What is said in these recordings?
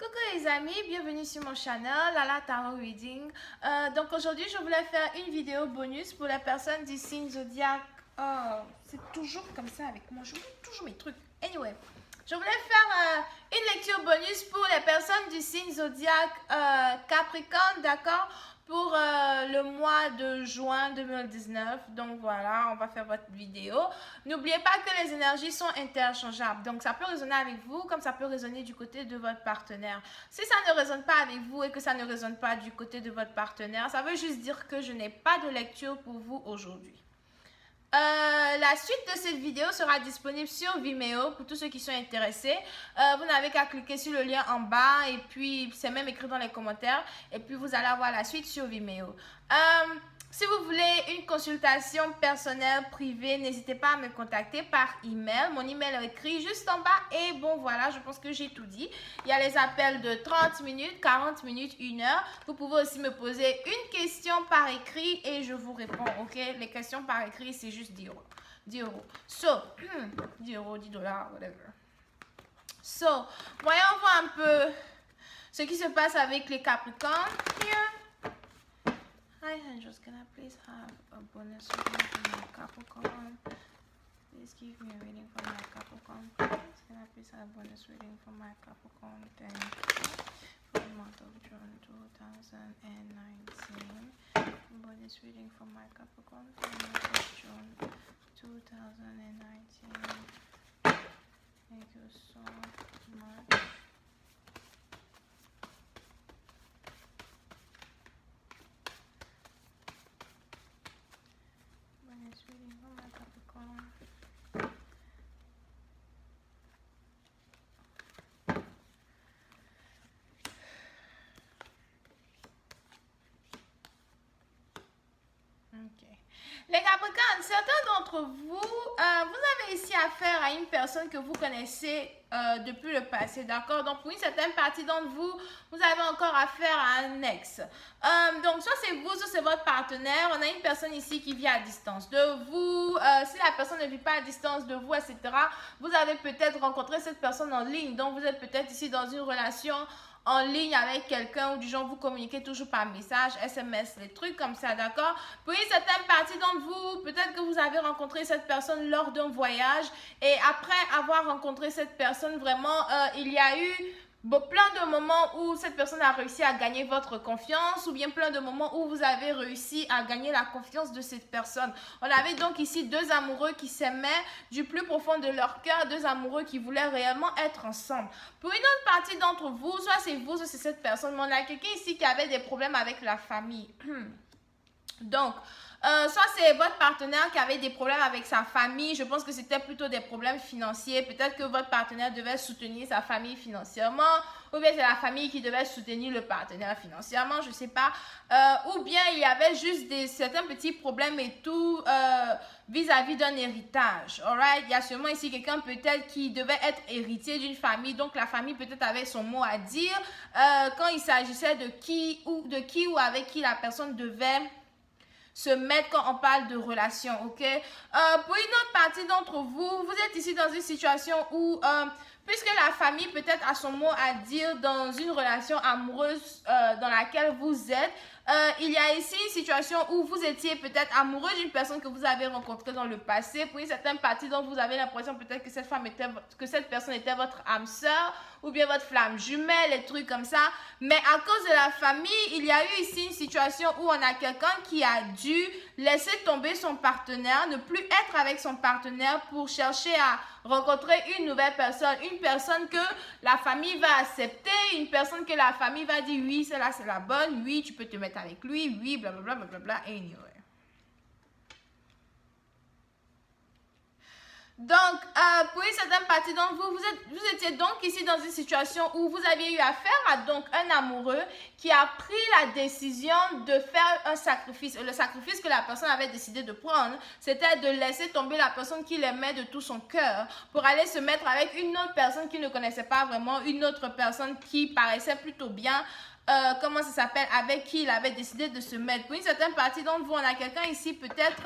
Coucou les amis, bienvenue sur mon channel Lala Tarot Reading. Donc aujourd'hui je voulais faire une vidéo bonus pour les personnes du signe zodiaque. Oh, c'est toujours comme ça avec moi, je oublie toujours mes trucs. Anyway, je voulais faire une lecture bonus pour les personnes du signe zodiaque Capricorne, d'accord? Pour le mois de juin 2019. Donc voilà, on va faire votre vidéo. N'oubliez pas que les énergies sont interchangeables. Donc ça peut résonner avec vous comme ça peut résonner du côté de votre partenaire. Si ça ne résonne pas avec vous et que ça ne résonne pas du côté de votre partenaire, ça veut juste dire que je n'ai pas de lecture pour vous aujourd'hui. La suite de cette vidéo sera disponible sur Vimeo pour tous ceux qui sont intéressés. Vous n'avez qu'à cliquer sur le lien en bas et puis c'est même écrit dans les commentaires et puis vous allez avoir la suite sur Vimeo. Si vous voulez une consultation personnelle privée, n'hésitez pas à me contacter par email. Mon email est écrit juste en bas et bon voilà, je pense que j'ai tout dit. Il y a les appels de 30 minutes, 40 minutes, 1 heure. Vous pouvez aussi me poser une question par écrit et je vous réponds, ok? Les questions par écrit, c'est juste 10 euros. 10 euros. So, 10 euros, 10 dollars, whatever. So, voyons voir un peu ce qui se passe avec les Capricornes. Here. Hi angels, can I please have a bonus reading for my Capricorn? Please give me a reading for my Capricorn, please. Can I please have a bonus reading for my Capricorn? Thank you. For the month of June 2019. Bonus reading for my Capricorn for the month of June 2019. Thank you so much. Reading for my Capricorn. Ok. Les Capricornes, certains d'entre vous, vous avez ici affaire à une personne que vous connaissez depuis le passé, d'accord? Donc, pour une certaine partie d'entre vous, vous avez encore affaire à un ex. Donc, soit c'est vous, soit c'est votre partenaire. On a une personne ici qui vit à distance de vous. Si la personne ne vit pas à distance de vous, etc., vous avez peut-être rencontré cette personne en ligne. Donc, vous êtes peut-être ici dans une relation en ligne avec quelqu'un ou du genre vous communiquez toujours par message, SMS, les trucs comme ça, d'accord? Pour une certaine partie d'entre vous, peut-être que vous avez rencontré cette personne lors d'un voyage et après avoir rencontré cette personne, vraiment, il y a eu plein de moments où cette personne a réussi à gagner votre confiance ou bien plein de moments où vous avez réussi à gagner la confiance de cette personne. On avait donc ici deux amoureux qui s'aimaient du plus profond de leur cœur, deux amoureux qui voulaient réellement être ensemble. Pour une autre partie d'entre vous, soit c'est vous, soit c'est cette personne, mais on a quelqu'un ici qui avait des problèmes avec la famille. Donc, soit c'est votre partenaire qui avait des problèmes avec sa famille, je pense que c'était plutôt des problèmes financiers, peut-être que votre partenaire devait soutenir sa famille financièrement, ou bien c'est la famille qui devait soutenir le partenaire financièrement, je ne sais pas, ou bien il y avait juste certains petits problèmes et tout vis-à-vis d'un héritage, alright? Il y a seulement ici quelqu'un peut-être qui devait être héritier d'une famille, donc la famille peut-être avait son mot à dire quand il s'agissait de qui ou avec qui la personne devait se mettre quand on parle de relation, ok? Pour une autre partie d'entre vous, vous êtes ici dans une situation où, puisque la famille peut-être a son mot à dire dans une relation amoureuse dans laquelle vous êtes, il y a ici une situation où vous étiez peut-être amoureux d'une personne que vous avez rencontrée dans le passé. Pour une certaine partie, donc vous avez l'impression peut-être que cette personne était votre âme sœur ou bien votre flamme jumelle, des trucs comme ça. Mais à cause de la famille, il y a eu ici une situation où on a quelqu'un qui a dû laisser tomber son partenaire, ne plus être avec son partenaire pour chercher à rencontrer une nouvelle personne, une personne que la famille va accepter, une personne que la famille va dire oui, celle-là c'est la bonne, oui, tu peux te mettre avec lui, oui, blablabla, blablabla, anyway. Donc, pour une certaine partie d'entre vous, vous étiez donc ici dans une situation où vous aviez eu affaire à donc un amoureux qui a pris la décision de faire un sacrifice. Le sacrifice que la personne avait décidé de prendre, c'était de laisser tomber la personne qu'il aimait de tout son cœur pour aller se mettre avec une autre personne qu'il ne connaissait pas vraiment, une autre personne qui paraissait plutôt bien. Comment ça s'appelle, avec qui il avait décidé de se mettre. Pour une certaine partie d'entre vous, on a quelqu'un ici peut-être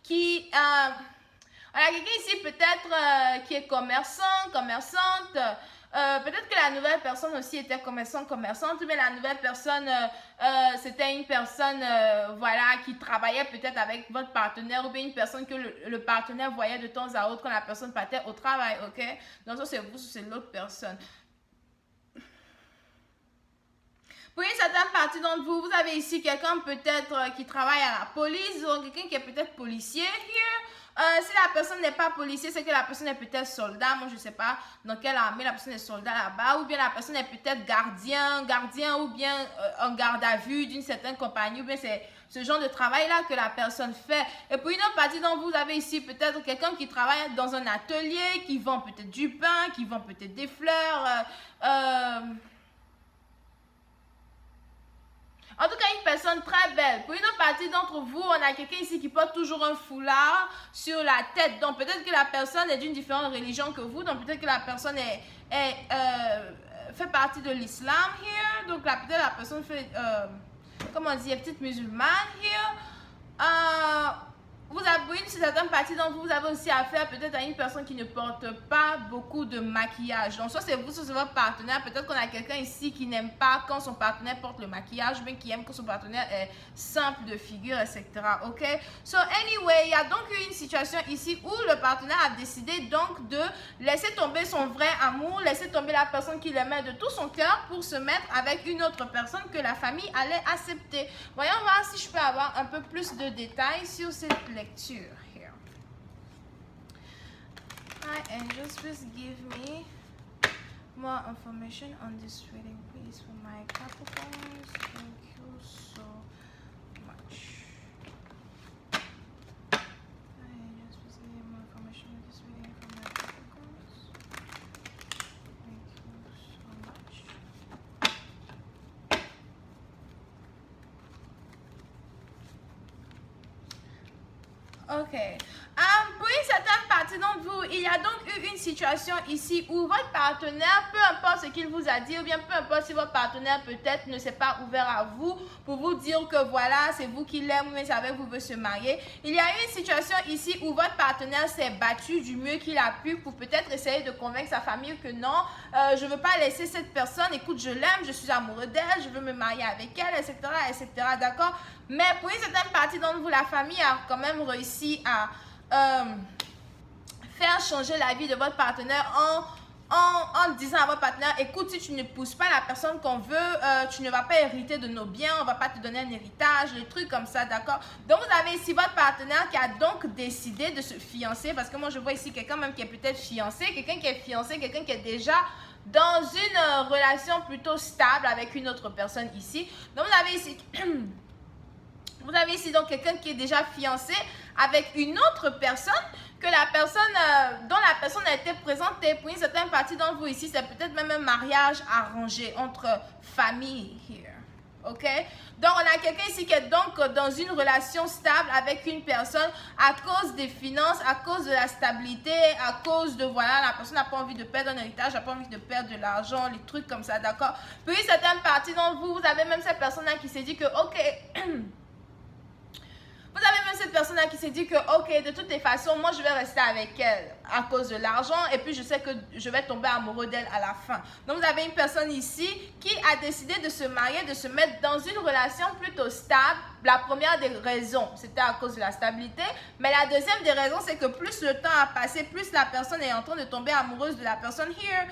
qui... on a quelqu'un ici peut-être qui est commerçant, commerçante, peut-être que la nouvelle personne aussi était commerçante, mais la nouvelle personne, c'était une personne, voilà, qui travaillait peut-être avec votre partenaire, ou bien une personne que le partenaire voyait de temps à autre quand la personne partait au travail, ok? Donc ça c'est vous, c'est l'autre personne. Pour une certaine partie d'entre vous, vous avez ici quelqu'un peut-être qui travaille à la police, ou quelqu'un qui est peut-être policier here. Si la personne n'est pas policier, c'est que la personne est peut-être soldat. Moi, je ne sais pas dans quelle armée la personne est soldat là-bas. Ou bien la personne est peut-être gardien ou bien un garde à vue d'une certaine compagnie. Ou bien c'est ce genre de travail-là que la personne fait. Et pour une autre partie d'entre vous, vous avez ici peut-être quelqu'un qui travaille dans un atelier, qui vend peut-être du pain, qui vend peut-être des fleurs. En tout cas, une personne très belle. Pour une autre partie d'entre vous, on a quelqu'un ici qui porte toujours un foulard sur la tête. Donc, peut-être que la personne est d'une différente religion que vous. Donc, peut-être que la personne fait partie de l'islam here. Donc, peut-être la personne fait, comment dire, petite musulmane here. Vous avez une certaine partie d'entre vous, vous avez aussi affaire peut-être à une personne qui ne porte pas beaucoup de maquillage. Donc, soit c'est vous, soit c'est votre partenaire. Peut-être qu'on a quelqu'un ici qui n'aime pas quand son partenaire porte le maquillage, ou bien qui aime quand son partenaire est simple de figure, etc. Ok? So, anyway, il y a donc eu une situation ici où le partenaire a décidé donc de laisser tomber son vrai amour, laisser tomber la personne qu'il aimait de tout son cœur pour se mettre avec une autre personne que la famille allait accepter. Voyons voir si je peux avoir un peu plus de détails sur cette lecture here. Hi angels, please give me more information on this reading, please, for my Capricorns. Thank you so much. Hi angels, please give me more information on this reading for my Capricorns. Thank you so much. Ok. Pour une certaine partie d'entre vous, il y a donc eu une situation ici où votre partenaire, peu importe ce qu'il vous a dit, ou bien peu importe si votre partenaire peut-être ne s'est pas ouvert à vous pour vous dire que voilà, c'est vous qui l'aimez, mais c'est avec vous veut se marier. Il y a eu une situation ici où votre partenaire s'est battu du mieux qu'il a pu pour peut-être essayer de convaincre sa famille que non, je ne veux pas laisser cette personne, écoute, je l'aime, je suis amoureux d'elle, je veux me marier avec elle, etc., etc., d'accord? Mais pour une certaine partie d'entre vous, la famille a quand même réussi à faire changer la vie de votre partenaire en disant à votre partenaire, écoute, si tu ne pousses pas la personne qu'on veut, tu ne vas pas hériter de nos biens, on ne va pas te donner un héritage, des trucs comme ça, d'accord? Donc, vous avez ici votre partenaire qui a donc décidé de se fiancer, parce que moi, je vois ici quelqu'un même qui est peut-être fiancé, quelqu'un qui est fiancé, quelqu'un qui est déjà dans une relation plutôt stable avec une autre personne ici. Donc, vous avez ici... Vous avez ici donc quelqu'un qui est déjà fiancé avec une autre personne, que la personne, dont la personne a été présentée. Pour une certaine partie d'entre vous ici, c'est peut-être même un mariage arrangé entre familles here. Ok? Donc, on a quelqu'un ici qui est donc dans une relation stable avec une personne à cause des finances, à cause de la stabilité, à cause de, voilà, la personne n'a pas envie de perdre un héritage, n'a pas envie de perdre de l'argent, les trucs comme ça, d'accord? Puis, une certaine partie d'entre vous, vous avez même cette personne-là qui s'est dit que, ok... Vous avez même cette personne-là qui s'est dit que, ok, de toutes les façons, moi, je vais rester avec elle à cause de l'argent et puis je sais que je vais tomber amoureux d'elle à la fin. Donc, vous avez une personne ici qui a décidé de se marier, de se mettre dans une relation plutôt stable. La première des raisons, c'était à cause de la stabilité. Mais la deuxième des raisons, c'est que plus le temps a passé, plus la personne est en train de tomber amoureuse de la personne here.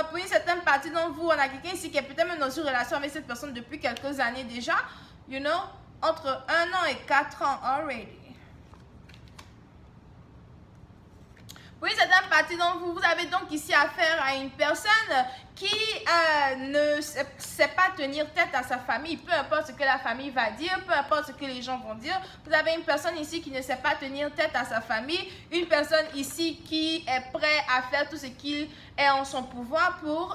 Pour une certaine partie d'entre vous, on a quelqu'un ici qui est peut-être même dans une relation avec cette personne depuis quelques années déjà. You know? Entre 1 an et 4 ans already. Oui, certaines parties d'entre vous, vous avez donc ici affaire à une personne qui ne sait pas tenir tête à sa famille, peu importe ce que la famille va dire, peu importe ce que les gens vont dire. Vous avez une personne ici qui ne sait pas tenir tête à sa famille, une personne ici qui est prête à faire tout ce qu'il est en son pouvoir pour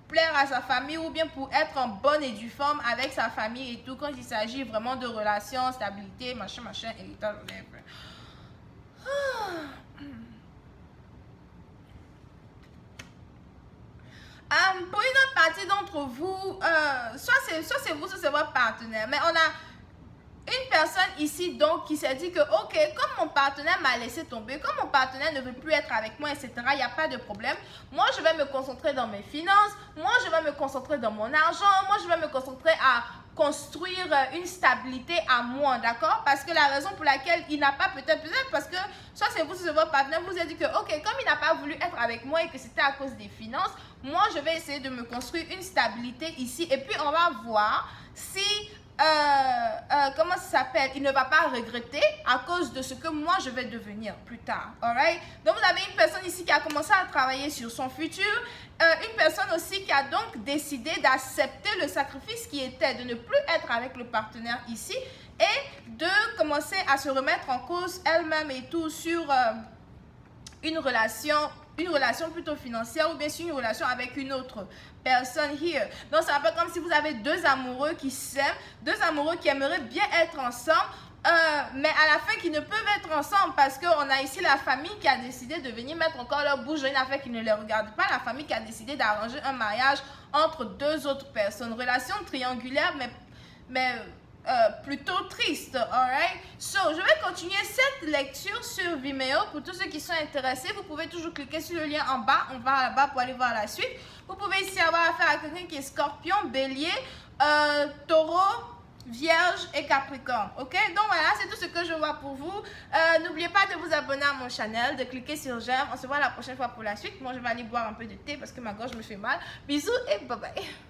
plaire à sa famille ou bien pour être en bonne et due forme avec sa famille et tout, quand il s'agit vraiment de relations, stabilité, machin, héritage, whatever. Pour une autre partie d'entre vous, soit c'est vous, soit c'est votre partenaire, mais on a une personne ici donc qui s'est dit que ok, comme mon partenaire m'a laissé tomber, comme mon partenaire ne veut plus être avec moi, etc., il n'y a pas de problème. Moi, je vais me concentrer dans mes finances, moi, je vais me concentrer dans mon argent, moi, je vais me concentrer à construire une stabilité à moi, d'accord? Parce que la raison pour laquelle il n'a pas peut-être parce que soit c'est vous, soit votre partenaire vous a dit que ok, comme il n'a pas voulu être avec moi et que c'était à cause des finances, moi, je vais essayer de me construire une stabilité ici et puis on va voir si comment ça s'appelle, il ne va pas regretter à cause de ce que moi je vais devenir plus tard, alright? Donc vous avez une personne ici qui a commencé à travailler sur son futur, une personne aussi qui a donc décidé d'accepter le sacrifice qui était de ne plus être avec le partenaire ici et de commencer à se remettre en cause elle-même et tout sur une relation plutôt financière ou bien sur une relation avec une autre personne here. Donc c'est un peu comme si vous avez deux amoureux qui s'aiment, deux amoureux qui aimeraient bien être ensemble, mais à la fin qui ne peuvent être ensemble parce qu'on a ici la famille qui a décidé de venir mettre encore leur bouche dans une affaire qui ne les regarde pas, la famille qui a décidé d'arranger un mariage entre deux autres personnes. Relation triangulaire mais plutôt triste, alright? So, je vais continuer cette lecture sur Vimeo. Pour tous ceux qui sont intéressés, vous pouvez toujours cliquer sur le lien en bas. On va là-bas pour aller voir la suite. Vous pouvez ici avoir affaire à quelqu'un qui est Scorpion, Bélier, Taureau, Vierge et Capricorne, ok? Donc voilà, c'est tout ce que je vois pour vous. N'oubliez pas de vous abonner à mon channel, de cliquer sur j'aime. On se voit la prochaine fois pour la suite. Moi, je vais aller boire un peu de thé parce que ma gorge me fait mal. Bisous et bye bye.